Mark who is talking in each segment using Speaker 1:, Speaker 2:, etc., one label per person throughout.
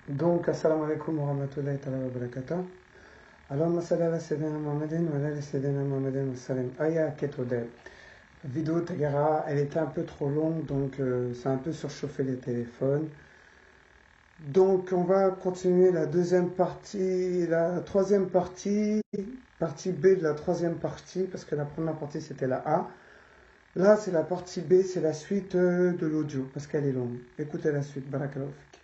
Speaker 1: Donc, assalamu alaikum wa rahmatullahi ta'ala wa barakatuh. Allahumma salli ala Sayyidina Muhammadin wa ala Sayyidina Muhammadin wa sallam. Aya ketodel. La vidéo Tagara, elle était un peu trop longue, donc ça a un peu surchauffé les téléphones. Donc, on va continuer la deuxième partie, la troisième partie, partie B de la troisième partie, parce que la première partie c'était la A. Là, c'est la partie B, c'est la suite de l'audio, parce qu'elle est longue. Écoutez la suite, barakallahu fik.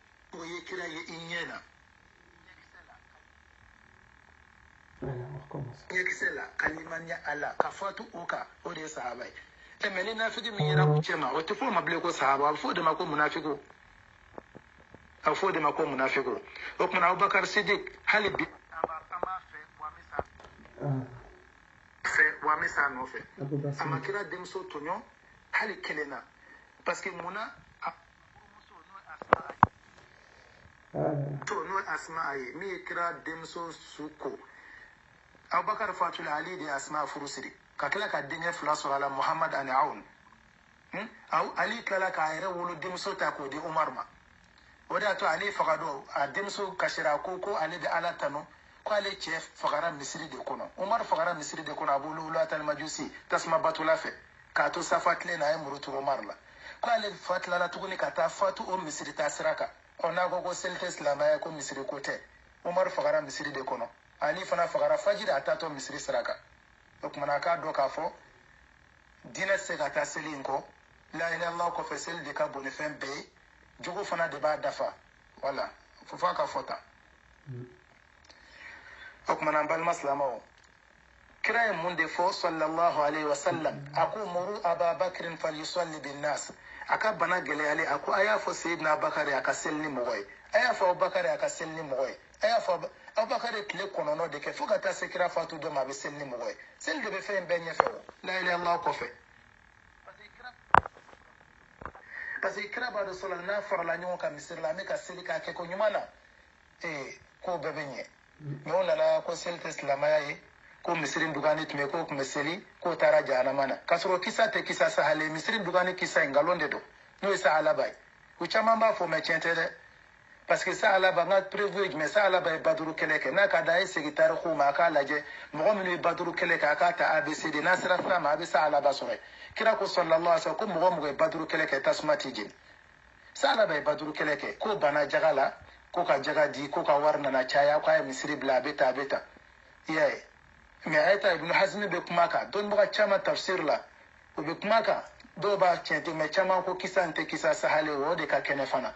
Speaker 1: Voilà, on recommence.
Speaker 2: Abubakar Fatul Ali de Asma Furusiri. Kakila ka denkɛ fila sɔrɔ a la Muhammad ani Aoun. Ali tilala k'a yɛrɛ wolo denmuso ta k'o di Umar ma. O de y'a to ale faga don a denmuso kasira ko ale bɛ Ala tanu ko ale cɛ fagara Misiri de kɔnɔ. Umar fagara Misiri de kɔnɔ a b'olu Ulatul Majusi tasuma batula fɛ k'a to safa tile n'a ye muru turu Umar la. Ko ale fa tilala tuguni ka taa fatu o Misiri ta sira kan. N'a ko seli tɛ silamɛya ko Misiri ko tɛ. Umar fagara Misiri de kɔnɔ. Ali fana fagara fajiri a taatɔ Misiri sira kan. O kumana k'a dɔn k'a fɔ diinɛ se ka taa seli in kɔ la ilaha illallah kɔfɛ seli de ka bon ni fɛn bɛɛ ye jogo fana de b'a dafa wala fo f'a ka fɔ tan o kumana n balima silamɛw kira ye mun de fɔ sallallahu alaihi wasallam a ko muru ababakrin falyusalli binnas a ka bana gɛlɛyalen a ko a y'a fɔ Seydina Abubakar a ka seli ni mɔgɔ ye a y'a fɔ Abubakar a ka seli ni mɔgɔ ye a y'a fɔ Abubakar ye tile kɔnɔntɔn de kɛ fo ka taa se kira fatu dɔ ma a bɛ seli ni mɔgɔ ye seli de bɛ fɛn bɛɛ ɲɛfɛ o la ilaha illallah kɔfɛ parce que kira b'a dɔn sɔrɔ n'a farala ɲɔgɔn kan misiri la an bɛ ka seli k'a kɛ ko ɲuman na k'o bɛɛ bɛ ɲɛ mɛ o nana ko seli tɛ silamɛya ye ko misiri dugani tun bɛ k'o tun bɛ seli k'o taara jahanama na k'a sɔrɔ kisa tɛ kisa sahalen misiri dugani kisa in nkalon de don n'o ye sa alaba ye u caman b'a fɔ mɛ tiɲɛ tɛ dɛ parce que sa alaba n ka prévu ye jumɛn sa alaba ye baduru kɛlɛ kɛ n'a ka da a ye segin tarikuw ma a k'a lajɛ mɔgɔ minnu ye baduru kɛlɛ kɛ a k'a ta abcd n'a sera fila ma a bɛ sa alaba sɔrɔ kira ko sallallahu alaihi wasallam ko mɔgɔ mɔgɔ ye baduru kɛlɛ kɛ tasuma t'i jeni sa alaba ye baduru kɛlɛ kɛ k'o banna jaga la ko ka jaga di ko ka wari nana caya k'a ye misiri bila a bɛ ta i y'a ye mɛ a ye ta Ibn Hazmi bɛ kuma kan dɔnnibaga caman tafsir la u bɛ kuma kan dɔw b'a tiɲɛ ten mɛ caman ko kisa in tɛ kisa sahalen o de ka kɛnɛ fana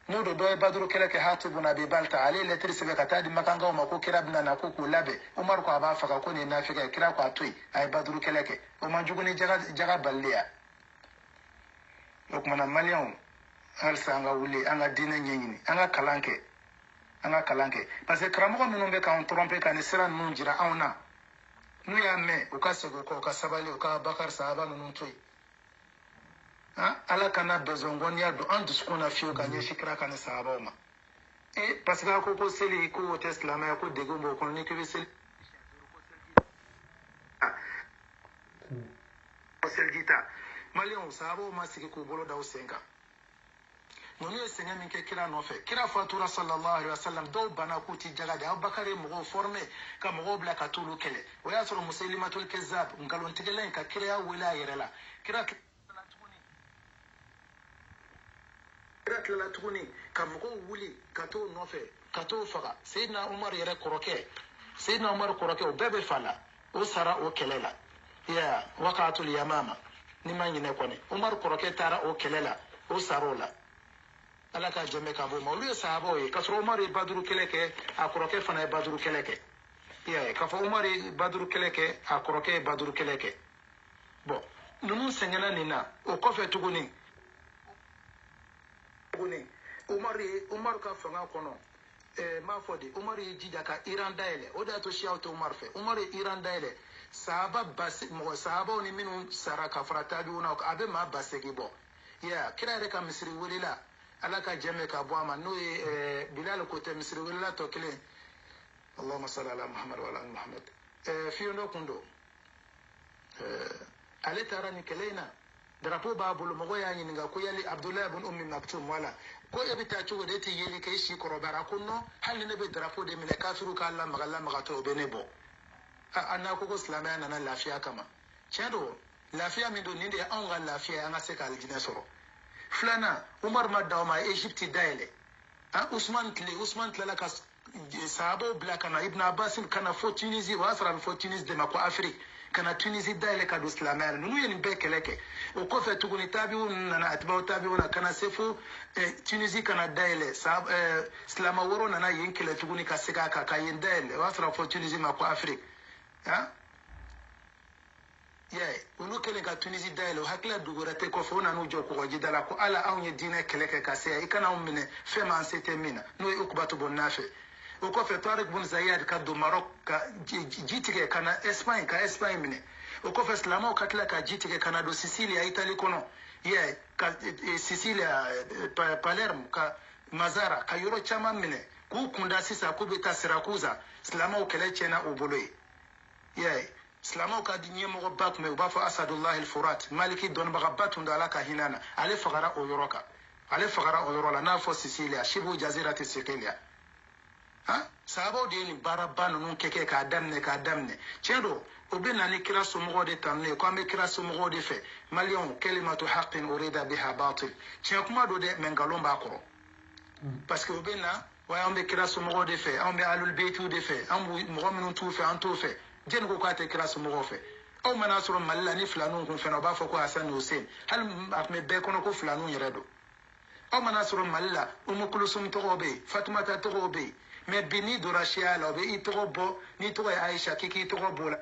Speaker 2: n'o don dɔ ye baduru kɛlɛ kɛ Hatib ibn Abi Balta ale ye lɛtiri sɛbɛn ka taa di makangaw ma ko kira bɛna na ko k'u labɛn Umar ko a b'a faga ko nin ye nafika ye kira ko a to yen a ye baduru kɛlɛ kɛ o man jugu ni jaga balili ya o kumana maliyɛnw halisa an ka wuli an ka diinɛ ɲɛɲini an ka kalan kɛ parce que karamɔgɔ minnu bɛ k'anw tromper ka nin sira ninnu jira anw na n'u y'a mɛn u ka segin u kɔ u ka sabali u ka Bakari sahaba ninnu to yen Ala kana bezongɔniya don an dusukun na fiyewu ka ɲɛsin kira ka ni sahabaw ma parce que a ko seli ko o tɛ silamɛya ko degun b'o kɔnɔ ni k'i bɛ seli seliji ta maliyɛnw sahabaw ma sigi k'u bolo da u sen kan ninnu ye sɛgɛn min kɛ kira nɔfɛ kira fatura sallallahu alaihi wasallam dɔw banna k'u ti jaga de Abubakar ye mɔgɔw former ka mɔgɔw bila ka t'olu kɛlɛ o y'a sɔrɔ Musaylimatul Kazzab nkalontigɛla in ka kiraya wele a yɛrɛ la kira tilala tuguni ka mɔgɔw wuli ka t'o nɔfɛ ka t'o faga Seydina Umar yɛrɛ kɔrɔkɛ o bɛɛ bɛ fa la o sara o kɛlɛ la ya waqatul yamama ni ma ɲinɛ kɔni Umar kɔrɔkɛ taara o kɛlɛ la o sara o la Ala ka jɛmɛ ka bɔ ma olu ye sahabaw ye k'a sɔrɔ Umar ye baduru kɛlɛ kɛ a kɔrɔkɛ fana ye baduru kɛlɛ kɛ ya k'a fɔ Umar ye baduru kɛlɛ kɛ a kɔrɔkɛ ye baduru kɛlɛ kɛ bon ninnu sɛgɛnna nin na o kɔfɛ tuguni Umar ka fanga kɔnɔ m'a fɔ de Umar ye jija ka Iran dayɛlɛ o de y'a to siyaw tɛ Umar fɛ Umar ye Iran dayɛlɛ sahabaw ni minnu sara ka fara tabi'u na a bɛ maa ba segin bɔ kira yɛrɛ ka misiri welela Ala ka jɛmɛ ka bɔ a ma n'o ye Bilal ko tɛ misiri welela tɔ kelen Allahumma salli ala Muhammad wa ala Muhammad fiyen dɔ kun don ale taara nin kɛlɛ in na drapeau b'a bolo mɔgɔ y'a ɲininka ko yali Abdullahi ibn Ummi Maktum wala ko e bita chugo de ti yeli kai shi korobara kunno halli ne be drapo de mine kafiru ka Allah magato be ne bo anna ko islamaya na lafiya kama chado lafiya min do ninde an ga lafiya an se ka aljina soro flana umar madda ma egypte daile usman tla ka sahabo blaka na ibn abbas kana fo tunisi wa asra fo tunis de mako afrique kana tunisi daile ka do islamaya nunu yen be keleke o ko fe tuguni tabiu na atbau tabiu na kana sefu tunisi kana daile islama woro na yen kele tuguni ka seka ka yen daile wa asra fo tunisi mako afrique ulu kele ka tunisi daile hakla dugura te ko fo na no joko ko jidala ko ala awnya dina keleke ka se ikana umne fe man sete mina no ukbatu bon nafe o ko fe Tariq bun Zayed ka do Maroc ka jitike kana Espagne mine o ko fe Islamo katla ka jitike kana do Sicilia Italy kono ka Sicilia Palermo ka Mazara ka yoro chama mine ku kunda sisa ku beta Siracusa Islamo kele chena oboloy Islamo ka dinye mo bak me ba fa Asadullah al-Furat Maliki don bagabat ndala ka hinana ale fagara o yorola na fo Sicilia shibu jazirati Sicilia sahabo de ni barabano nun keke ka damne chedo obena ni kira somo de tanne ko ambe kira somo de fe malion kalimatu haqqin urida biha batil che kuma do de mengalomba ko parce que obena wa ambe kira somo de fe ambe alul beitu de fe ambu mo minun tu fe anto fe jen ko ka te kira somo fe o manasuru malla ni flanu ko fe no ba fo ko Hassan Hussein hal me be kono ko flanu yeredo o manasuru malla kulsum to be Fatuma ta to be mais bini dorashia la be itobo ni to Aisha kiki to bola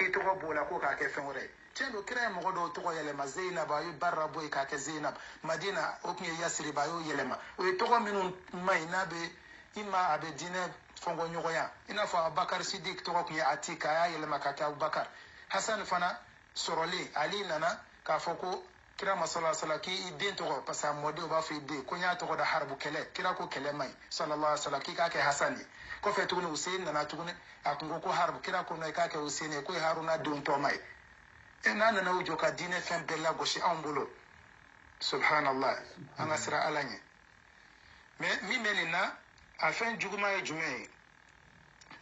Speaker 2: itobo bola ko ka ke fenore tendo kira mo do to yele ma Zainab ayu barra boy ka ke Zainab Madina okni Yasrib ayu yele ma o to minun mai na be ima abe dine fongo nyoya ina fa Abubakar Siddiq to ko ya Atika ya yele ma ka Abubakar Hassan fana sorole ali nana ka foko kira masala sala ki idin to pasa modi ba fi de ko nya to da harbu kele kira ko kele mai sallallahu alaihi wasallam ki ka ke Hasani ko fe tuguni Hussein nana tuguni akungo ko harbu kira ko no ka ke Hussein ko Haruna dun to mai nana na ujo ka dine fen bella goshi ambulo subhanallah ana sira alanye mi menina afen juguma e jume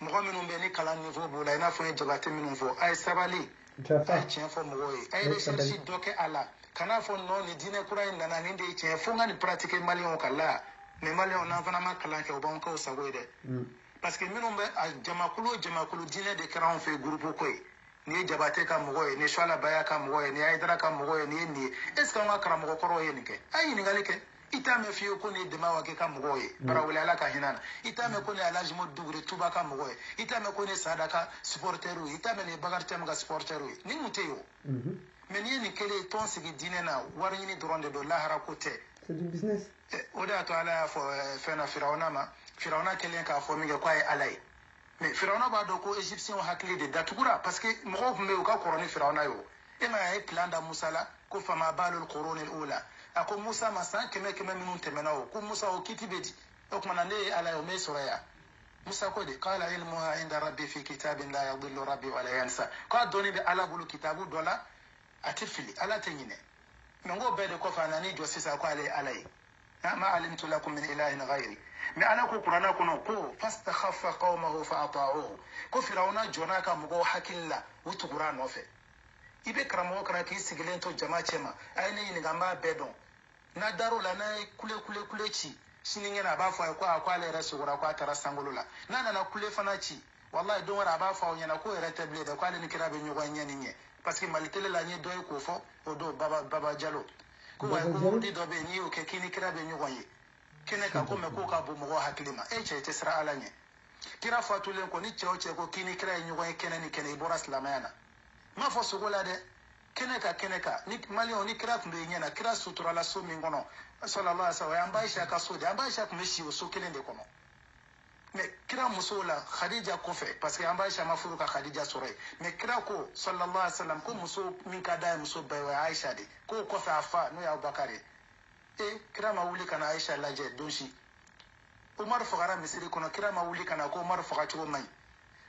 Speaker 2: mo minun be ni kala niveau bola ina fo e jabate minun fo ay sabali ay tiɲɛ fɔ mɔgɔw ye a ye recherche dɔ kɛ a la kana fɔ non ni diinɛ kura in nana nin de ye tiɲɛ fo n ka nin pratiquer maliyɛnw ka la mais maliyɛnw n'an fana ma kalan kɛ o b'anw kɛ o sago ye dɛ parce que minnu bɛ a jamakulu diinɛ de kɛra anw fɛ groupe ko ye nin ye Jabate ka mɔgɔ ye nin ye Suala Baya ka mɔgɔ ye nin ye Hayidara ka mɔgɔ ye nin ye nin ye est ce que an ka karamɔgɔ kɔrɔw ye nin kɛ a ye ɲininkali kɛ i t'a mɛn fiyewu ko nin ye Demawa ka mɔgɔw ye Barawuli Ala ka hinɛ na i t'a mɛn ko nin ye Alhaji Modi Dugure Tuba ka mɔgɔ ye i t'a mɛn ko nin ye Saada ka supporteru ye i t'a mɛn nin ye Bakari Camu ka supporteru ye nin kun tɛ yen o mais nin ye nin kelen ye tɔn sigi diinɛ na wari ɲini dɔrɔn de don lahara ko tɛ
Speaker 1: c'est du business
Speaker 2: o de y'a to Ala y'a fɔ fɛn na Firawuna kelen k'a fɔ min kɛ k'a ye Ala ye mais Firawuna b'a dɔn ko égyptiens hakili de datugura parce que mɔgɔw tun bɛ yen u ka kɔrɔ ni Firawuna ye o e ma ye plan da Musa la ko fama balul qurunil ula a ko Musa ma san kɛmɛ minnu tɛmɛna o ko Musa o kiti bɛ di o kumana ne ye Ala ye o m'e sɔrɔ yan Musa ko de qala ilmuha inda rabbi fi kitabin la yadillu rabbi wa la yansa k'a dɔnni bɛ Ala bolo kitabu dɔ la a tɛ fili Ala tɛ ɲinɛ mais n ko bɛɛ de kɔfɛ a nana jɔ sisan ko ale ye Ala ye ma alimtu lakum min ilahin ghayri mais Ala ko kuranna kɔnɔ ko fastakhaffa qawmahu fa ata'uhu ko Firawuna jɔnna ka mɔgɔw hakili la u tugura a nɔfɛ i bɛ karamɔgɔ kana k'i sigilen to jama cɛ ma a ye ne ɲininka n b'a bɛɛ dɔn n'a dar'o la n'a ye kule ci sini ɲɛna a b'a fɔ a ye ko ale yɛrɛ sogora ko a taara sangolo la n'a nana kule fana ci wallahi don wɛrɛ a b'a fɔ aw ɲɛna ko yɛrɛ tɛ bilen dɛ ko ale ni kira bɛ ɲɔgɔn ɲɛ ni ɲɛ parce que Mali tele la n ye dɔ ye k'o fɔ o don Baba Jalo ko wa ko mudi dɔ bɛ yen n'i y'o kɛ k'i ni kira bɛ ɲɔgɔn ye kɛnɛ kan ko mɛ k'o ka bon mɔgɔw hakili ma e cɛ i tɛ siran Ala ɲɛ kira fatulen kɔ ni cɛ o cɛ ko k'i ni kira ye ɲɔgɔn ye kɛnɛ ni kɛnɛ i bɔra silamɛya na n m'a fɔ sogo la dɛ kɛnɛ ka ni maliyɛnw ni kira tun bɛ ɲɛ na kira suturala so min kɔnɔ sallallahu alaihi wa sallam an b'a Aisha ka so de an b'a Aisha tun bɛ si o so kelen de kɔnɔ mais kira musow la Khadija kɔfɛ parce que an b'a Aisha ma furu ka Khadija sɔrɔ yen mais kira ko sallallahu alaihi wa sallam ko muso min ka d'a ye muso bɛɛ o ye Aisha de k'o kɔfɛ a fa n'o ye Abubakar ye kira ma wuli ka na Aisha lajɛ don si Umaru fagara misiri kɔnɔ kira ma wuli ka na ko Umaru faga cogo man ɲi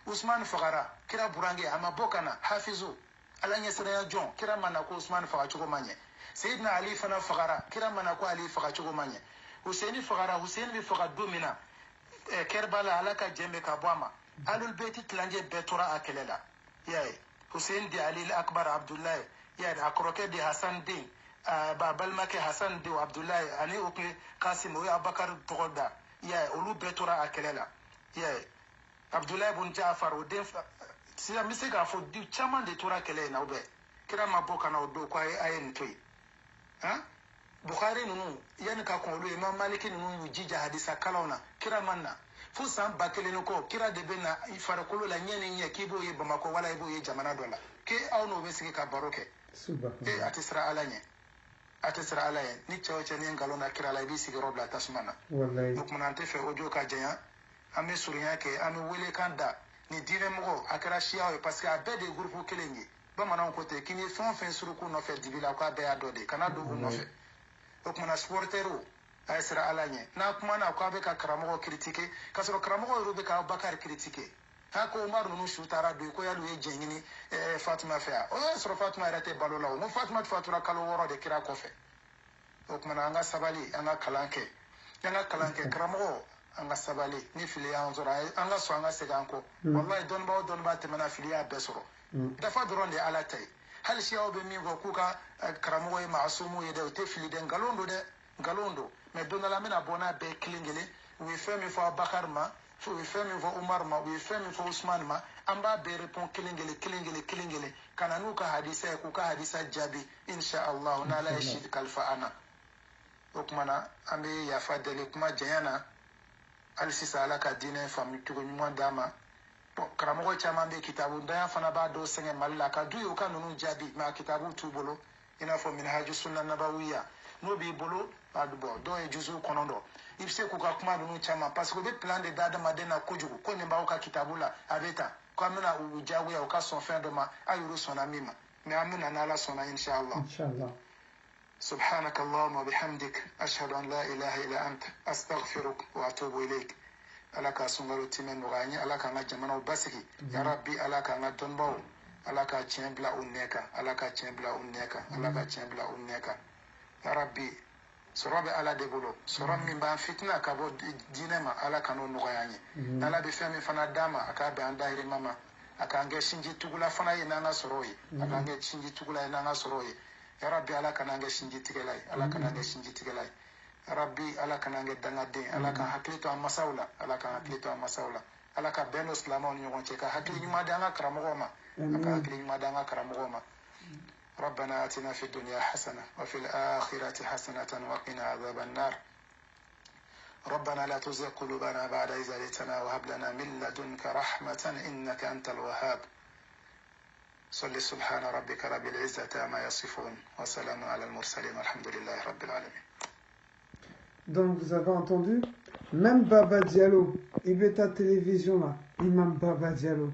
Speaker 2: Usman fagara kira burange ama bokana hafizu alanya siraya jon kira mana ko Usman faga chugo manye Sayyidina Ali fana fagara kira mana ko Ali faga chugo manye Husaini fagara Husaini bi faga domina Kerbala alaka jembe kabwama alul beyti tlanje betura akelela yae Hussein di Ali al-Akbar Abdullah yae akroke di Hassan din balmake Hassan di Abdullah ani okle Qasim wa Abubakar togoda yae olu betura akelela yae Abdullah ibn Ja'far o den sila misega fo di chaman de tura kele na obe kira maboka na odo kwa ayen toy ha Bukhari nunu yani ka kon lu Imam Maliki nunu jija hadisa kalauna kira manna fu san bakele ko kira de bena ifara kolo la nyene nya kibo ye Bamako wala ibo ye jamana dola ke awno be sigi ka baroke subhanallah atisra alaye ni chawache ni ngalona kira la bi sigi robla tasmana wallahi mukmana ante fe ojo ka jaya ame surunya ke ame wele kanda ni dire mo akara shia parce que abe de groupe kelengi bamana ko te kini fon suruku no fe dibila ko abe adode kana do no fe donc mon sportero ay sira alanye na kuma na ko abe ka karamo critique kasoro karamo ro ka bakar critique ha ko Umar no shutara do ko yalu e jengini Fatima fa o soro Fatima rate balola mo Fatima fatura kalo woro de kira ko fe donc mon anga sabali anga kalanke karamo anga sabali ni fili anzora anga so anga seganko wallahi don ba temana fili ya besoro dafa doron de alatai hal shiyawo be mi go kuka karamo e maasumu ye de te fili de galondo mais donala mina bona be klingele we femi fo Abakar ma we femi fo Umar ma we femi fo Usman ma amba be repon klingele kana nuka hadisa kuka hadisa jabi insha Allah na la yashid kalfa ana okmana ambe ya fadele kuma jayana alisisa alaka dine fami tugo nyuma dama karamogo chama be kitabu ndaya fana ba do senge malla ka duyo ka nunu jabi ma kitabu tubolo ina fo minhaju sunna nabawiya no bi bolo adubo do e juzu konondo ibse ku ka kuma nunu chama parce que be plan de dada madena kojugo ko ne ba ka kitabu la abeta ko amina ujawu ya ka son fin de ma ayuru sona mima mais amina nala sona inshallah سبحانك اللهم وبحمدك أشهد أن لا إله إلا أنت أستغفرك وأتوب إليك ألاك سنغلو تيمن نغاني ألاك أنا جمانا وباسكي يا ربي ألاك أنا دنباو ألاك تشمبلا أونيكا ألاك تشمبلا أونيكا يا ربي سرابي على دبولو سراب من بان فتنة كابو دينما ألاك أنو نغاني نالا بفهمي فانا داما أكابي عندها ماما أكانجي شنجي تقولا فانا ينانا سروي أكانجي شنجي تقولا ينانا سروي يا ربي على كنانجي شنجي تيجلاي على كنانجي شنجي تيجلاي يا ربي على كنانجي دعادين على كان حكيتو عن مساولا على كان بينو سلامون يوم تيجا حكيني ما دعنا كراموما حكيني ما دعنا كراموما ربنا آتنا في الدنيا حسنة وفي الآخرة حسنة وقنا عذاب النار ربنا لا تزغ قلوبنا بعد إذ هديتنا وهب لنا من لدنك رحمة إنك أنت الوهاب صلي سبحان ربك رب العزة عما يصفون وسلام على المرسلين والحمد لله رب العالمين.
Speaker 1: Donc vous avez entendu, même Baba Diallo, il veut ta télévision là, Imam Baba Diallo,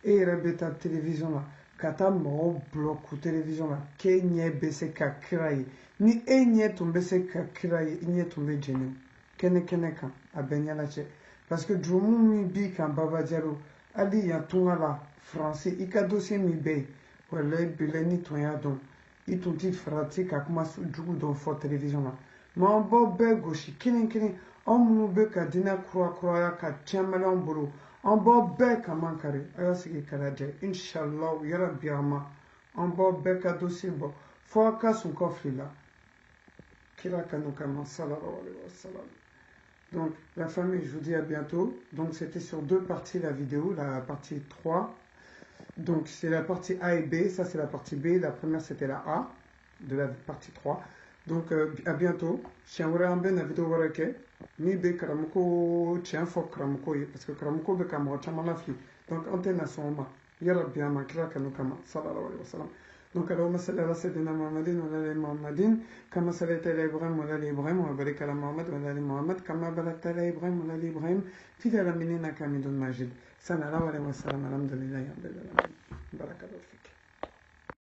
Speaker 1: et il veut ta télévision là, kata mo bloc ou télévision là, kenye bese kakrai, ni enye tombe se kakrai, enye tombe jenu, kene ka, abenya la che, parce que Djoumou mi bi kan Baba Diallo, ali ya tunga la, français i ka dossier mi be wala bile ni tonya don i tun ti frati ka kuma jugu don fo télévision la ma bo be goshi kini on mu be ka dina kura ya ka chamala bolo on bo be ka mankare ayo sigi kala je inshallah ya rabbi ama on bo be ka dossier bo fo ka sun ko frila kila kanu kama sallallahu alayhi wa sallam. Donc la famille, je vous dis à bientôt. Donc c'était sur deux parties la vidéo, la partie 3. Donc c'est la partie A et B, ça c'est la partie B, la première c'était la A de la partie 3. Donc à bientôt. Shiamura na vidéo warake, mi be karamuko chianfo karamuko parce que karamuko be kamro chamalafi. Donc antenne soma. Yara bien ma kira kanukama sallallahu alayhi wa sallam. Donc اللهم صل على سيدنا محمد وعلى ال محمد كما صليت على ابراهيم وعلى ال ابراهيم وبارك على محمد وعلى ال محمد كما باركت على ابراهيم وعلى ال ابراهيم في العالمين انك حميد مجيد. صلى الله عليه وسلم. الحمد لله رب العالمين. بارك الله فيك.